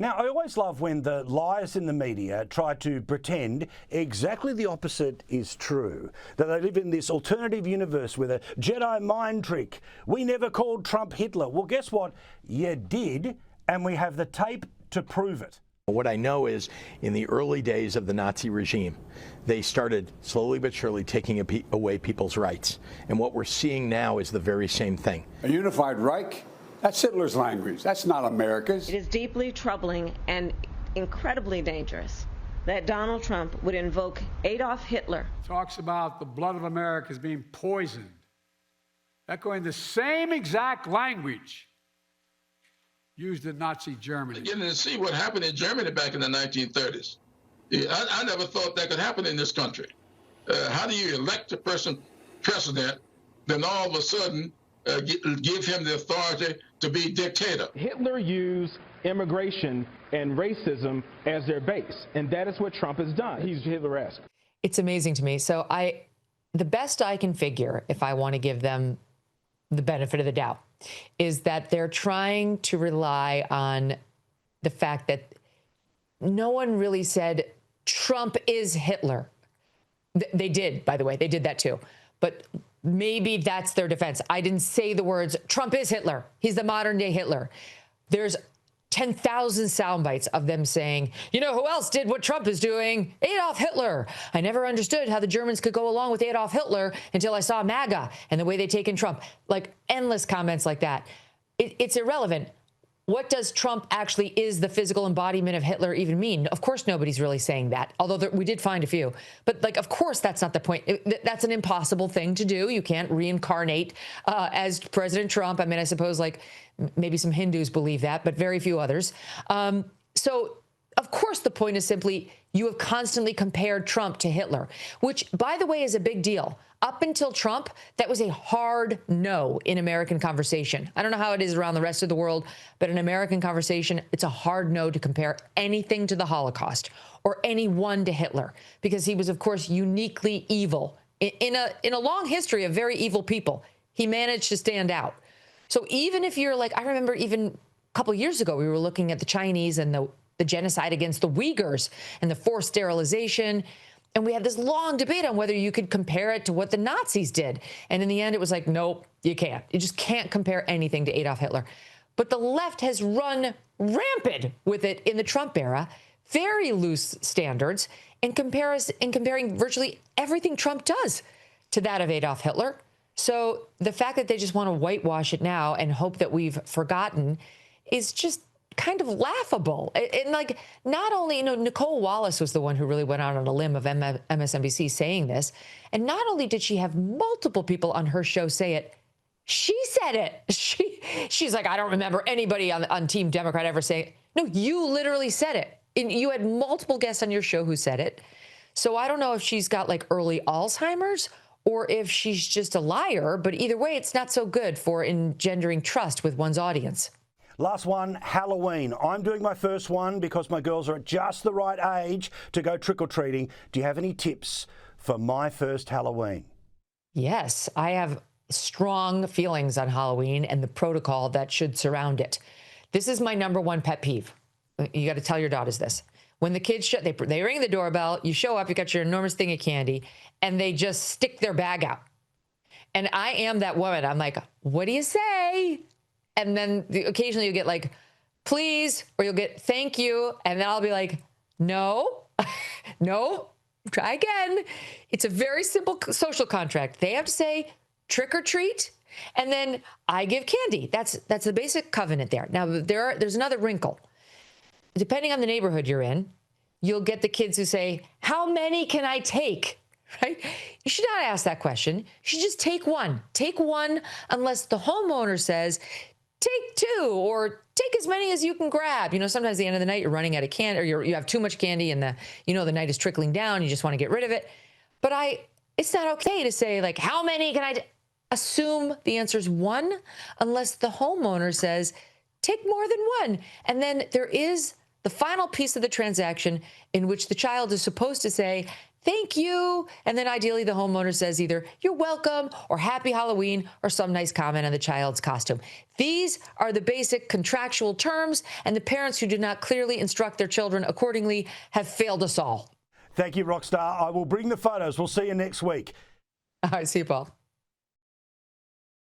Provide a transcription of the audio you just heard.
Now, I always love when the liars in the media try to pretend exactly the opposite is true, that they live in this alternative universe with a Jedi mind trick. We never called Trump Hitler. Well, guess what? You did, and we have the tape to prove it. What I know is in the early days of the Nazi regime, they started slowly but surely taking away people's rights. And what we're seeing now is the very same thing. A unified Reich? That's Hitler's language. That's not America's. It is deeply troubling and incredibly dangerous that Donald Trump would invoke Adolf Hitler. Talks about the blood of America as being poisoned. Echoing the same exact language used in Nazi Germany. Beginning to see what happened in Germany back in the 1930s. I never thought that could happen in this country. How do you elect a person president, then all of a sudden give him the authority to be dictator? Hitler used immigration and racism as their base, and that is what Trump has done. He's Hitler-esque. It's amazing to me. So the best I can figure, if I want to give them the benefit of the doubt, is that they're trying to rely on the fact that no one really said Trump is Hitler. They did, by the way. They did that too. But maybe that's their defense. I didn't say the words, Trump is Hitler. He's the modern day Hitler. There's 10,000 sound bites of them saying, you know, who else did what Trump is doing? Adolf Hitler. I never understood how the Germans could go along with Adolf Hitler until I saw MAGA and the way they'd taken Trump. Like endless comments like that. It's irrelevant. What does Trump actually is the physical embodiment of Hitler even mean? Of course, nobody's really saying that, although we did find a few. But like, of course, that's not the point. That's an impossible thing to do. You can't reincarnate as President Trump. I mean, I suppose like maybe some Hindus believe that, but very few others. So, of course, the point is simply you have constantly compared Trump to Hitler, which, by the way, is a big deal. Up until Trump, that was a hard no in American conversation. I don't know how it is around the rest of the world, but in American conversation, it's a hard no to compare anything to the Holocaust or anyone to Hitler, because he was, of course, uniquely evil. In a long history of very evil people, he managed to stand out. So even if you're like, I remember even a couple of years ago, we were looking at the Chinese and the genocide against the Uyghurs and the forced sterilization. And we had this long debate on whether you could compare it to what the Nazis did. And in the end, it was like, nope, you can't. You just can't compare anything to Adolf Hitler. But the left has run rampant with it in the Trump era, very loose standards, in comparing virtually everything Trump does to that of Adolf Hitler. So the fact that they just want to whitewash it now and hope that we've forgotten is just kind of laughable. And like, not only, Nicolle Wallace was the one who really went out on a limb of MSNBC saying this. And not only did she have multiple people on her show say it, she said it. She's like, I don't remember anybody on Team Democrat ever saying it. No, you literally said it. And you had multiple guests on your show who said it. So I don't know if she's got like early Alzheimer's or if she's just a liar. But either way, it's not so good for engendering trust with one's audience. Last one, Halloween. I'm doing my first one because my girls are at just the right age to go trick-or-treating. Do you have any tips for my first Halloween? Yes, I have strong feelings on Halloween and the protocol that should surround it. This is my number one pet peeve. You got to tell your daughters this. When the kids they ring the doorbell, you show up, you got your enormous thing of candy, and they just stick their bag out. And I am that woman. I'm like, what do you say? And then occasionally you get like, please, or you'll get thank you. And then I'll be like, no, no, try again. It's a very simple social contract. They have to say trick or treat. And then I give candy. That's the basic covenant there. Now, there's another wrinkle. Depending on the neighborhood you're in, you'll get the kids who say, how many can I take? Right? You should not ask that question. You should just take one. Take one unless the homeowner says, take two or take as many as you can grab. Sometimes at the end of the night, you're running out of candy or you have too much candy and the night is trickling down. You just want to get rid of it. But it's not okay to say like, how many can I assume the answer is one unless the homeowner says, take more than one. And then there is the final piece of the transaction in which the child is supposed to say, thank you. And then ideally the homeowner says either you're welcome or happy Halloween or some nice comment on the child's costume. These are the basic contractual terms, and the parents who do not clearly instruct their children accordingly have failed us all. Thank you, Rockstar. I will bring the photos. We'll see you next week. All right, see you, Paul.